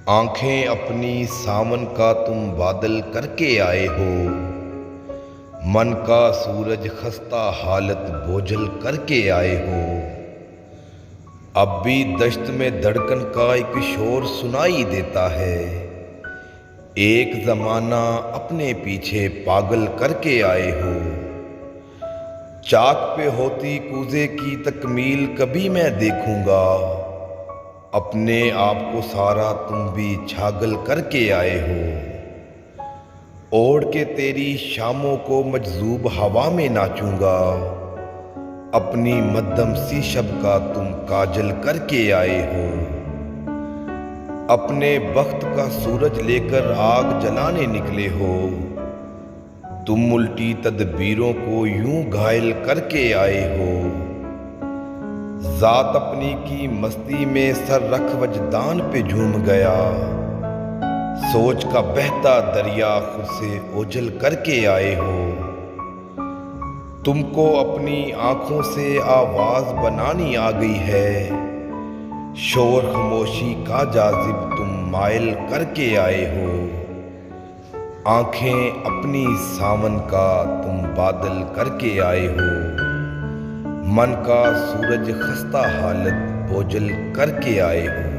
आंखें अपनी सावन का तुम बादल करके आए हो। मन का सूरज खस्ता हालत बोझल करके आए हो। अब भी दश्त में धड़कन का एक शोर सुनाई देता है। एक जमाना अपने पीछे पागल करके आए हो। चाक पे होती कूजे की तकमील कभी मैं देखूंगा। अपने आप को सारा तुम भी छागल करके आए हो। ओढ़ के तेरी शामों को मजजूब हवा में नाचूंगा। अपनी मध्यम सी शब का तुम काजल करके आए हो। अपने बख्त का सूरज लेकर आग जलाने निकले हो। तुम उल्टी तदबीरों को यूं घायल करके आए हो। जात अपनी की मस्ती में सर रख वजदान पे झूम गया। सोच का बहता दरिया खुद से ओझल करके आए हो। तुमको अपनी आंखों से आवाज बनानी आ गई है। शोर खामोशी का जाजिब तुम मायल करके आए हो। आंखें अपनी सावन का तुम बादल करके आए हो। मन का सूरज खस्ता हालत बोझल करके आए हो।